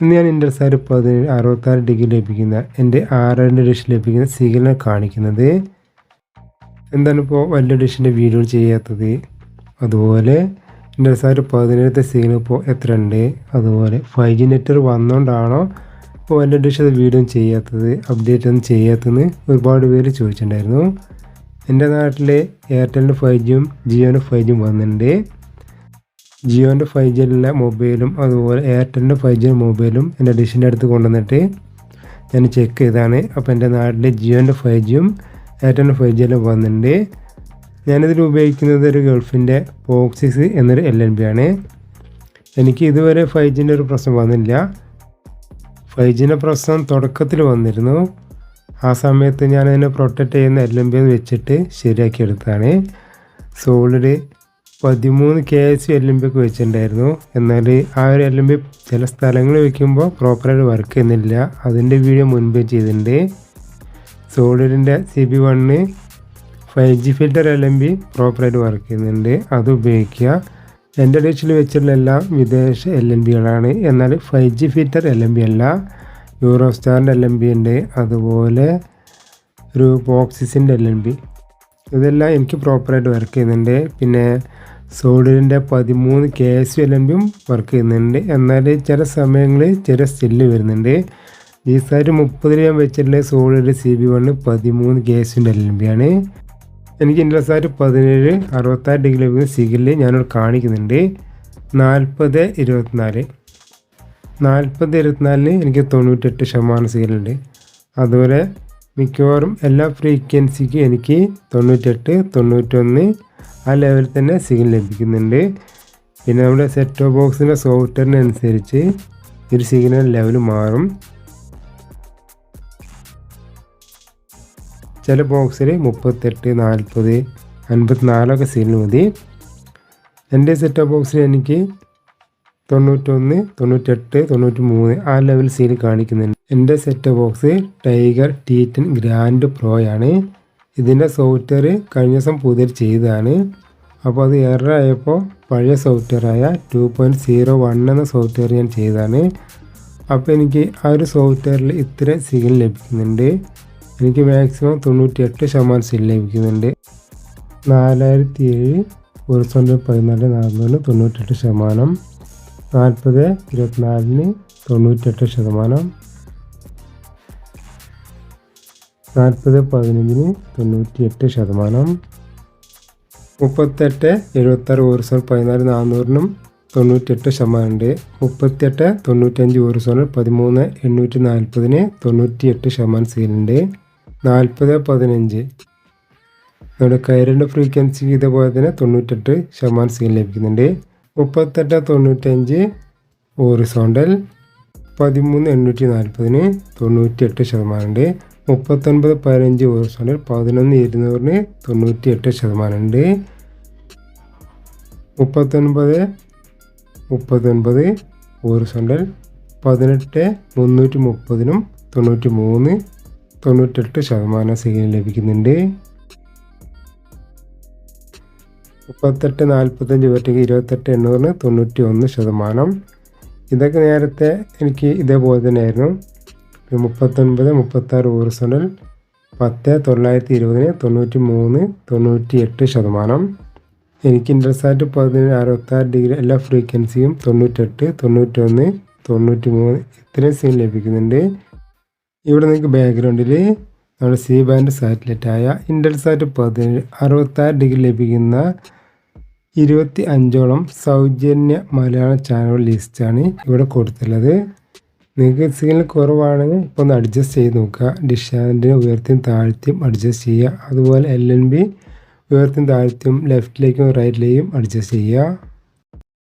ഇന്ന് ഞാൻ Intelsat 66 degree ലഭിക്കുന്ന എൻ്റെ R2 ഡിഷ് ലഭിക്കുന്ന സിഗ്നൽ കാണിക്കുന്നത്. എന്താണ് ഇപ്പോൾ വലിയ ഡിഷിൻ്റെ വീഡിയോ ചെയ്യാത്തത്? അതുപോലെ ഇൻഡൽസാറ്റ് 17 സിഗ്നൽ ഇപ്പോൾ എത്ര ഉണ്ട്? അതുപോലെ 5G നെറ്റ്വർക്ക് വന്നുകൊണ്ടാണോ ഇപ്പോൾ വലിയ ഡിഷ് അത് വീഡിയോ ചെയ്യാത്തത്, അപ്ഡേറ്റ് ഒന്നും ചെയ്യാത്തതെന്ന് ഒരുപാട് പേര് ചോദിച്ചിട്ടുണ്ടായിരുന്നു. എൻ്റെ നാട്ടിൽ എയർടെലിൻ്റെ 5Gയും ജിയോൻ്റെ 5Gയും വന്നിട്ടുണ്ട്. ജിയോൻ്റെ 5G ഉള്ള മൊബൈലും അതുപോലെ എയർടെലിൻ്റെ 5G മൊബൈലും എൻ്റെ ഡിഷിൻ്റെ അടുത്ത് കൊണ്ടുവന്നിട്ട് ഞാൻ ചെക്ക് ചെയ്താണ്. അപ്പോൾ എൻ്റെ നാട്ടിൽ ജിയോൻ്റെ 5Gയും എയർടെലിൻ്റെ 5G എല്ലാം വന്നിട്ടുണ്ട്. ഞാനിതിൽ ഉപയോഗിക്കുന്നത് ഒരു ഗൾഫിൻ്റെ പോക്സിസ് എന്നൊരു LNB ആണ്. എനിക്ക് ഇതുവരെ 5Gൻ്റെ ഒരു പ്രശ്നം വന്നില്ല. 5Gൻ്റെ പ്രശ്നം തുടക്കത്തിൽ വന്നിരുന്നു. ആ സമയത്ത് ഞാനതിനെ പ്രൊട്ടക്റ്റ് ചെയ്യുന്ന LNB വെച്ചിട്ട് ശരിയാക്കിയെടുത്താണ്. സോളിഡ് 13 KHz LNB ഒക്കെ വെച്ചിട്ടുണ്ടായിരുന്നു. എന്നാൽ ആ ഒരു LNB ചില സ്ഥലങ്ങളിൽ വയ്ക്കുമ്പോൾ പ്രോപ്പറായിട്ട് വർക്ക് ചെയ്യുന്നില്ല. അതിൻ്റെ വീഡിയോ മുൻപേ ചെയ്തിട്ടുണ്ട്. സോളിഡിൻ്റെ CB1 5G ഫിൽറ്റർ LNB പ്രോപ്പറായിട്ട് വർക്ക് ചെയ്യുന്നുണ്ട്. അത് ഉപയോഗിക്കുക. എൻ്റെ ഡിഷിൽ വെച്ചിട്ടുള്ള എല്ലാം വിദേശ LNBകളാണ്. എന്നാൽ 5G ഫിൽറ്റർ LNB അല്ല. യൂറോസ്റ്റാറിൻ്റെ LNB ഉണ്ട്, അതുപോലെ ഒരു പോക്സിസിൻ്റെ LNB. ഇതെല്ലാം എനിക്ക് പ്രോപ്പറായിട്ട് വർക്ക് ചെയ്യുന്നുണ്ട്. പിന്നെ സോളിഡിൻ്റെ 13 KHz LNBയും വർക്ക് ചെയ്യുന്നുണ്ട്. എന്നാൽ ചില സമയങ്ങളിൽ ചെറിയ സ്റ്റില്ല് വരുന്നുണ്ട്. G-Sat 30 ഞാൻ വെച്ചിട്ടുള്ള സോളിഡ് CB1 13 KHz LNB ആണ്. എനിക്ക് ഇൻഡൽസാറ്റ് 17 66 ഡിഗ്രി ലഭിക്കുന്ന സിഗ്നൽ ഞാനിവിടെ കാണിക്കുന്നുണ്ട്. 40-24 എനിക്ക് 98% സിഗ്നലുണ്ട്. അതുപോലെ മിക്കവാറും എല്ലാ ഫ്രീക്വൻസിക്കും എനിക്ക് 98, 91 ആ ലെവലിൽ തന്നെ സിഗ്നൽ ലഭിക്കുന്നുണ്ട്. പിന്നെ നമ്മുടെ സെറ്റ് ടോപ്പ് ബോക്സിൻ്റെ സോഫ്റ്റ്വെയറിനനുസരിച്ച് ഒരു സിഗ്നൽ ലെവൽ മാറും. ചില ബോക്സിൽ 38, 40, 54 സിഗ്നൽ മതി. എൻ്റെ സെറ്റ് ടോപ്പ് ബോക്സിൽ എനിക്ക് 91, 98, 93 ആ ലെവൽ സിഗ്നൽ കാണിക്കുന്നുണ്ട്. എൻ്റെ set top box tiger T10 grand pro ആണ്. ഇതിൻ്റെ സോഫ്റ്റ്വെയർ കഴിഞ്ഞ ദിവസം പുതിയ ചെയ്തതാണ്. അപ്പോൾ അത് എററായപ്പോൾ പഴയ സോഫ്റ്റ്വെയറായ 2.01 എന്ന സോഫ്റ്റ്വെയർ ഞാൻ ചെയ്തതാണ്. അപ്പോൾ എനിക്ക് ആ ഒരു സോഫ്റ്റ്വെയറിൽ ഇത്ര സിഗ്നൽ ലഭിക്കുന്നുണ്ട്. എനിക്ക് മാക്സിമം 98% സിഗ്നൽ ലഭിക്കുന്നുണ്ട്. 4007 ഹൊറിസോണ്ടൽ 14 400 98%, 40-24 98%, 40-15 98%, 38-76 ഹൊറിസോണ്ടൽ 14 400 98% ഉണ്ട്. 38-95 ഹൊറിസോണ്ടൽ 13 840 98% സിഗ്നലുണ്ട്. 40-15 നമ്മുടെ കൈരൻ്റെ ഫ്രീക്വൻസിക്ക് ഇതേപോലെ തന്നെ 98% സിഗ്നൽ ലഭിക്കുന്നുണ്ട്. 38-95 ഹൊറിസോണ്ടൽ 13 840 98% ഉണ്ട്. 39-15 ഹൊറിസോണ്ടൽ 11 200 98% ഉണ്ട്. 39 ഹൊറിസോണ്ടൽ 18 330 98% സിഗ്നൽ ലഭിക്കുന്നുണ്ട്. 38-45 വെർട്ടിക്ക് 28 800 91%. ഇതൊക്കെ നേരത്തെ എനിക്ക് ഇതേപോലെ തന്നെ ആയിരുന്നു. 39-36 ഹൊറിസോണ്ടൽ 10 920 98% എനിക്ക് ഇൻഡൽസാറ്റ് 66 ഡിഗ്രി എല്ലാ ഫ്രീക്വൻസിയും 98, 91, 93 ഇത്രയും സിഗ്നൽ ലഭിക്കുന്നുണ്ട്. ഇവിടെ നിങ്ങൾക്ക് ബാക്ക്ഗ്രൗണ്ടിൽ നമ്മുടെ C ബാൻഡ് സാറ്റലൈറ്റായ ഇൻഡൽസാറ്റ് 66 ഡിഗ്രി ലഭിക്കുന്ന 25ഓളം സൗജന്യ മലയാളം ചാനൽ ലിസ്റ്റാണ് ഇവിടെ കൊടുത്തുള്ളത്. നിങ്ങൾക്ക് സിഗ്നൽ കുറവാണെങ്കിൽ ഇപ്പോൾ ഒന്ന് അഡ്ജസ്റ്റ് ചെയ്ത് നോക്കുക. ഡിഷാൻഡിനെ ഉയർത്തിയും താഴ്ത്തിയും അഡ്ജസ്റ്റ് ചെയ്യുക. അതുപോലെ LNB ഉയർത്തിയും താഴ്ത്തിയും ലെഫ്റ്റിലേക്കും റൈറ്റിലേക്കും അഡ്ജസ്റ്റ് ചെയ്യുക.